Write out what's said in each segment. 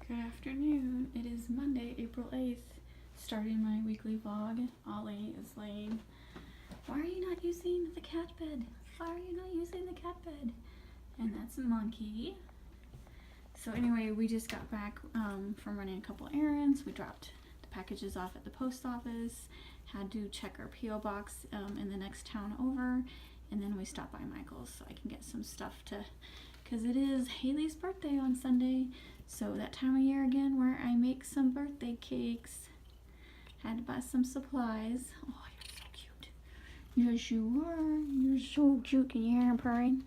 Good afternoon. It is Monday, April 8th. Starting my weekly vlog. Ollie is laying. Why are you not using the cat bed? Why are you not using the cat bed? And that's a monkey. So anyway, we just got back from running a couple errands. We dropped the packages off at the post office. Had to check our P.O. box in the next town over. And then we stopped by Michael's so I can get some stuff to... Because it is Haley's birthday on Sunday. So that time of year again where I make some birthday cakes. Had to buy some supplies. Oh, you're so cute. Yes, you are. You're so cute. Can you hear him purring?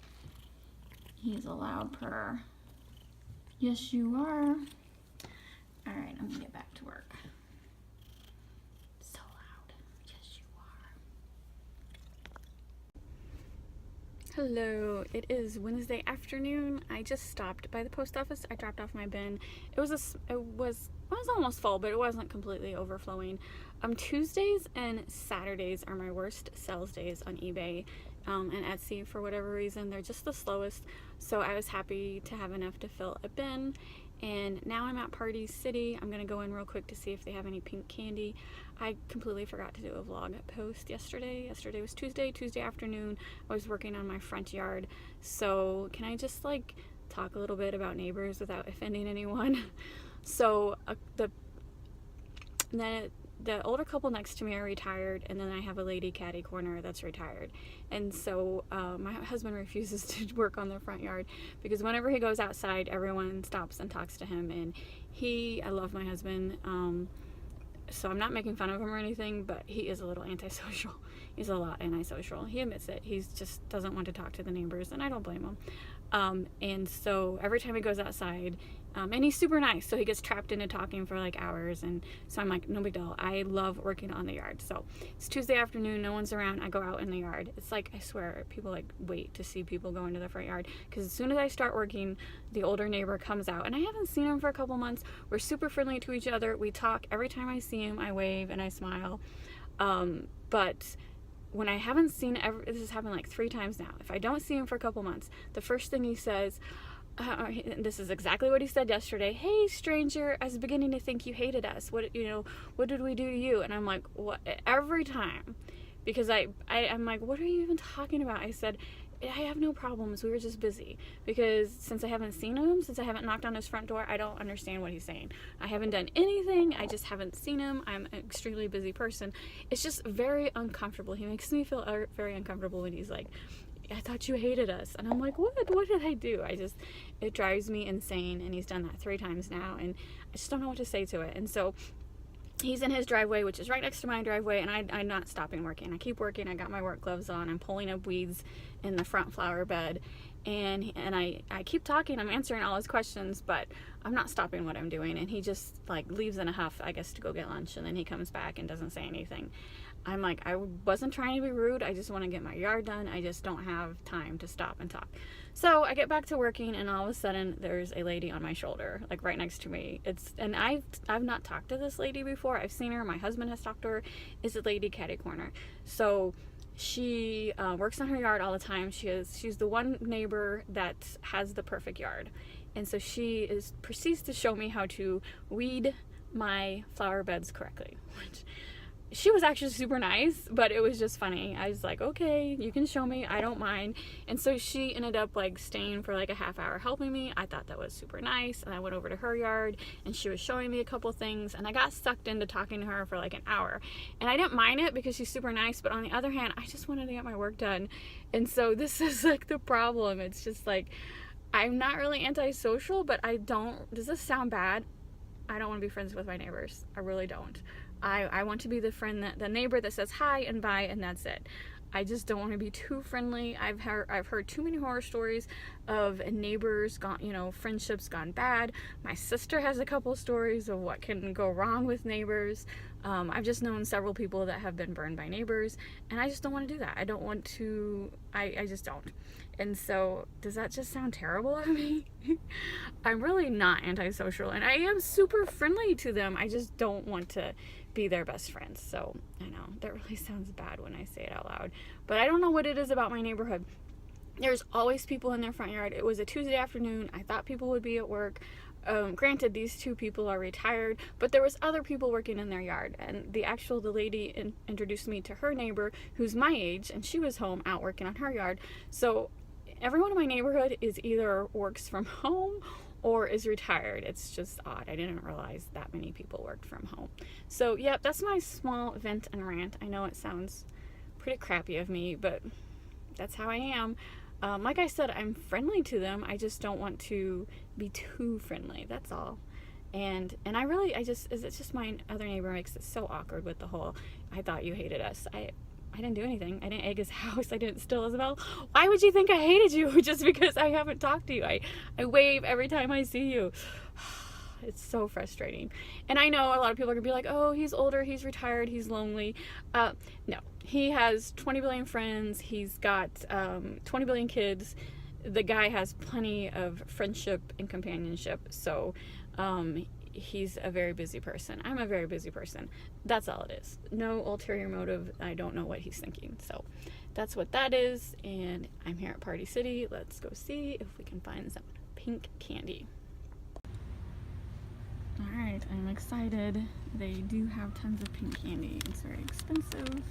He's a loud purr. Yes, you are. Alright, I'm going to get back to work. So loud. Yes, you are. Hello, it is Wednesday afternoon. I just stopped by the post office. I dropped off my bin. It was almost full, but it wasn't completely overflowing. Tuesdays and Saturdays are my worst sales days on eBay and Etsy for whatever reason. They're just the slowest. So I was happy to have enough to fill a bin. And now I'm at Party City. I'm gonna go in real quick to see if they have any pink candy. I completely forgot to do a vlog post yesterday. Yesterday was Tuesday afternoon. I was working on my front yard. So can I just like talk a little bit about neighbors without offending anyone? So the older couple next to me are retired, and then I have a lady catty corner that's retired. And so my husband refuses to work on the front yard because whenever he goes outside, everyone stops and talks to him. And I love my husband, so I'm not making fun of him or anything, but he is a little antisocial. He's a lot antisocial. He admits it. He just doesn't want to talk to the neighbors, and I don't blame him. And so every time he goes outside, and he's super nice, so he gets trapped into talking for like hours, and so I'm like, no big deal. I love working on the yard. So it's Tuesday afternoon, no one's around, I go out in the yard. It's like, I swear, people like wait to see people go into the front yard, because as soon as I start working, the older neighbor comes out, and I haven't seen him for a couple months. We're super friendly to each other. We talk. Every time I see him, I wave and I smile. But when I haven't seen, this has happened like 3 times now. If I don't see him for a couple months, the first thing he says, this is exactly what he said yesterday. Hey, stranger, I was beginning to think you hated us. What did we do to you? And I'm like, what? Every time, because I'm like, what are you even talking about? I said, I have no problems. We were just busy. Because since I haven't seen him, since I haven't knocked on his front door, I don't understand what he's saying. I haven't done anything. I just haven't seen him. I'm an extremely busy person. It's just very uncomfortable. He makes me feel very uncomfortable when he's like, I thought you hated us. And I'm like, what did I do? It drives me insane. And he's done that 3 times now, and I just don't know what to say to it. And so he's in his driveway, which is right next to my driveway, and I'm not stopping working. I keep working. I got my work gloves on. I'm pulling up weeds in the front flower bed, and I keep talking. I'm answering all his questions, but I'm not stopping what I'm doing. And he just like leaves in a huff, I guess, to go get lunch, and then he comes back and doesn't say anything. I'm like, I wasn't trying to be rude. I just want to get my yard done. I just don't have time to stop and talk. So I get back to working, and all of a sudden there's a lady on my shoulder, like right next to me. And I've not talked to this lady before. I've seen her. My husband has talked to her. It's a lady catty corner. So she works on her yard all the time. She's the one neighbor that has the perfect yard. And so she proceeds to show me how to weed my flower beds correctly, which she was actually super nice, but it was just funny. I was like, okay, you can show me, I don't mind. And so she ended up like staying for like a half hour helping me. I thought that was super nice. And I went over to her yard, and she was showing me a couple things, and I got sucked into talking to her for like an hour. And I didn't mind it because she's super nice, but on the other hand, I just wanted to get my work done. And so this is like the problem. It's just like, I'm not really antisocial, but does this sound bad? I don't want to be friends with my neighbors. I really don't. I want to be the neighbor that says hi and bye, and that's it. I just don't want to be too friendly. I've heard too many horror stories of neighbors friendships gone bad. My sister has a couple stories of what can go wrong with neighbors. I've just known several people that have been burned by neighbors, and I just don't want to do that. I don't want to, I just don't. And so, does that just sound terrible of me? I'm really not antisocial, and I am super friendly to them. I just don't want to be their best friends. So, I know, that really sounds bad when I say it out loud. But I don't know what it is about my neighborhood. There's always people in their front yard. It was a Tuesday afternoon. I thought people would be at work. Granted, these two people are retired, but there was other people working in their yard, and the lady introduced me to her neighbor who's my age, and she was home out working on her yard. So everyone in my neighborhood is either works from home or is retired. It's just odd. I didn't realize that many people worked from home. So yeah, that's my small vent and rant. I know it sounds pretty crappy of me, but that's how I am. Like I said, I'm friendly to them. I just don't want to be too friendly. That's all. And it's just my other neighbor makes it so awkward with the whole, I thought you hated us. I didn't do anything. I didn't egg his house. I didn't steal his bell. Why would you think I hated you just because I haven't talked to you? I wave every time I see you. It's so frustrating. And I know a lot of people are going to be like, oh, he's older, he's retired, he's lonely. No. He has 20 billion friends. He's got 20 billion kids. The guy has plenty of friendship and companionship. So he's a very busy person. I'm a very busy person. That's all it is. No ulterior motive. I don't know what he's thinking. So that's what that is. And I'm here at Party City. Let's go see if we can find some pink candy. Alright, I'm excited. They do have tons of pink candy. It's very expensive.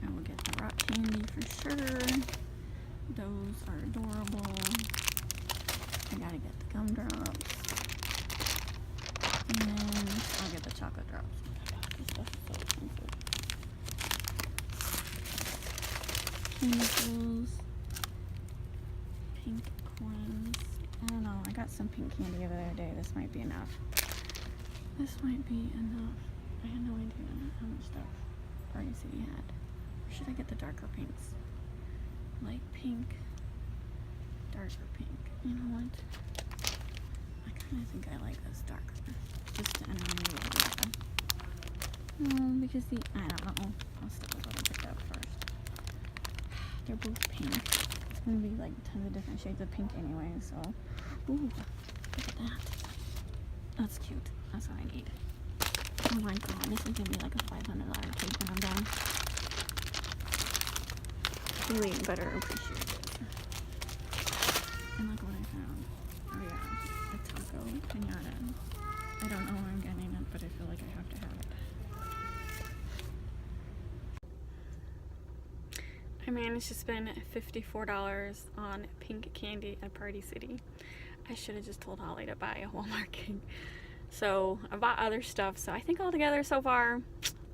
I will get the rock candy for sure. Those are adorable. I gotta get the gumdrops. And then I'll get the chocolate drops. Oh my god, this stuff is so expensive. Candles. Pink coins. I don't know, I got some pink candy the other day. This might be enough. This might be enough. I had no idea how much stuff Party City had. Or should I get the darker pinks? Light pink, darker pink. You know what? I kind of think I like this darker. Just to enter maybe a little bit. No, because I don't know. I'll stick with what I picked up first. They're both pink. It's going to be like tons of different shades of pink anyway, so. Ooh, look at that. That's cute. That's what I need. Oh my god, this is gonna be like a $500 cake when I'm done. Really better appreciate it. And look what I found. Oh yeah, a taco pinata. I don't know where I'm getting it, but I feel like I have to have it. I managed to spend $54 on pink candy at Party City. I should have just told Holly to buy a Walmart cake. So I bought other stuff. So I think altogether so far,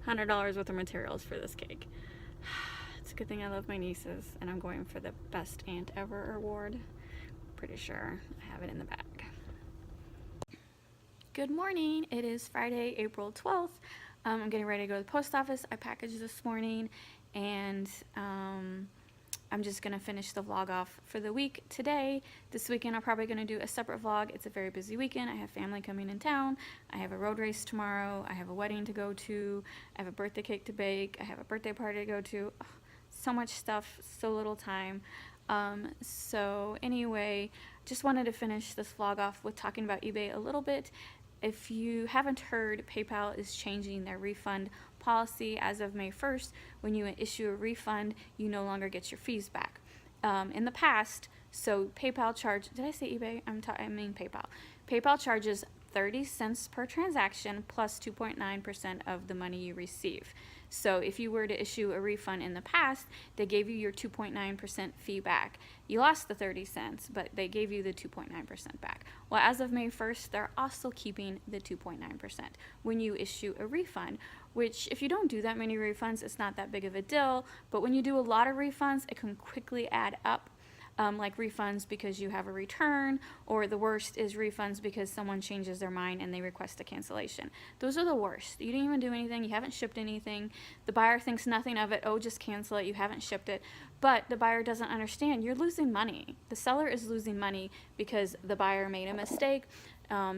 $100 worth of materials for this cake. It's a good thing I love my nieces, and I'm going for the Best Aunt Ever award. Pretty sure I have it in the bag. Good morning. It is Friday, April 12th. I'm getting ready to go to the post office. I packaged this morning, and I'm just going to finish the vlog off for the week today. This weekend I'm probably going to do a separate vlog. It's a very busy weekend. I have family coming in town. I have a road race tomorrow. I have a wedding to go to. I have a birthday cake to bake. I have a birthday party to go to. Oh, so much stuff, so little time. So anyway, just wanted to finish this vlog off with talking about eBay a little bit. If you haven't heard, PayPal is changing their refund policy as of May 1st. When you issue a refund, you no longer get your fees back. In the past, so PayPal did I say eBay? I mean PayPal. PayPal charges 30 cents per transaction plus 2.9% of the money you receive. So if you were to issue a refund in the past, they gave you your 2.9% fee back. You lost the 30 cents, but they gave you the 2.9% back. Well, as of May 1st, they're also keeping the 2.9% when you issue a refund, which if you don't do that many refunds, it's not that big of a deal. But when you do a lot of refunds, it can quickly add up. Like refunds because you have a return, or the worst is refunds because someone changes their mind and they request a cancellation. Those are the worst. You didn't even do anything. You haven't shipped anything. The buyer thinks nothing of it. Oh, just cancel it. You haven't shipped it. But the buyer doesn't understand. You're losing money. The seller is losing money because the buyer made a mistake. I'm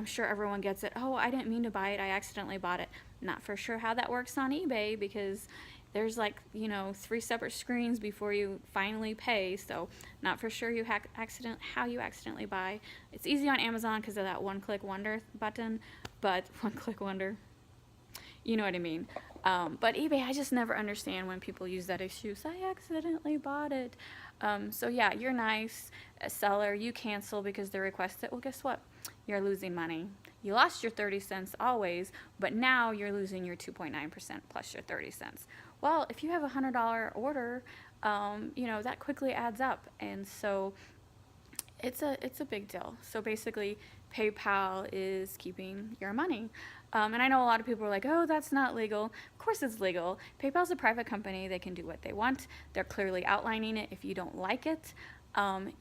sure everyone gets it. Oh, I didn't mean to buy it. I accidentally bought it. Not for sure how that works on eBay because there's 3 separate screens before you finally pay, so not for sure how you accidentally buy. It's easy on Amazon because of that one-click wonder button, but one-click wonder, you know what I mean. But eBay, I just never understand when people use that excuse. I accidentally bought it. So yeah, you're nice. A seller, you cancel because they request it. Well, guess what? You're losing money. You lost your 30 cents always, but now you're losing your 2.9% plus your 30 cents. Well, if you have a $100 order, that quickly adds up. And so it's a big deal. So basically, PayPal is keeping your money. And I know a lot of people are like, oh, that's not legal. Of course it's legal. PayPal's a private company. They can do what they want. They're clearly outlining it. If you don't like it,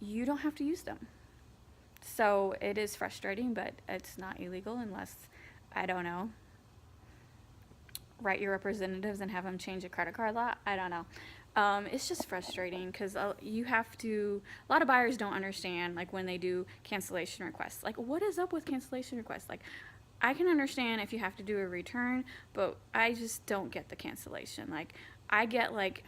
you don't have to use them. So it is frustrating, but it's not illegal unless, I don't know, write your representatives and have them change a credit card law. I don't know. It's just frustrating because you have to, a lot of buyers don't understand, like, when they do cancellation requests. Like, what is up with cancellation requests? Like, I can understand if you have to do a return, but I just don't get the cancellation. Like, I get like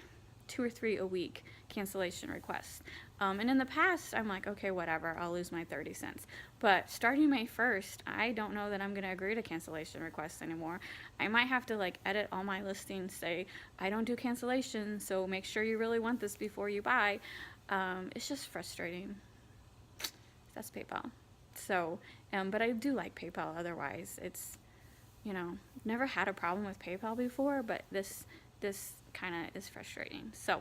2 or 3 a week cancellation requests. And in the past, I'm like, okay, whatever, I'll lose my 30 cents. But starting May 1st, I don't know that I'm going to agree to cancellation requests anymore. I might have to like edit all my listings, say, I don't do cancellation, so make sure you really want this before you buy. It's just frustrating. That's PayPal. So, but I do like PayPal otherwise. It's, never had a problem with PayPal before, but this kind of is frustrating. So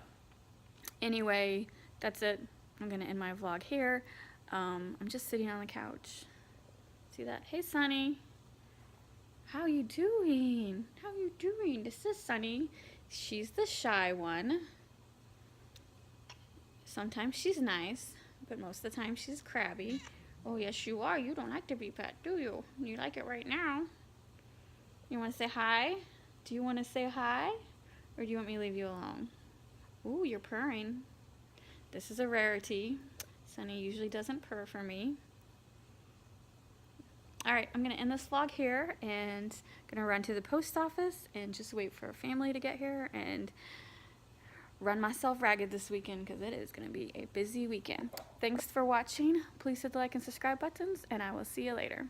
anyway, that's it. I'm gonna end my vlog here. I'm just sitting on the couch. See that? Hey, Sunny. How you doing? How you doing? This is Sunny. She's the shy one. Sometimes she's nice, but most of the time she's crabby. Oh, yes, you are. You don't like to be pet, do you? You like it right now. You want to say hi? Do you want to say hi? Or do you want me to leave you alone? Ooh, you're purring. This is a rarity. Sunny usually doesn't purr for me. Alright, I'm going to end this vlog here and going to run to the post office and just wait for family to get here and run myself ragged this weekend because it is going to be a busy weekend. Thanks for watching. Please hit the like and subscribe buttons, and I will see you later.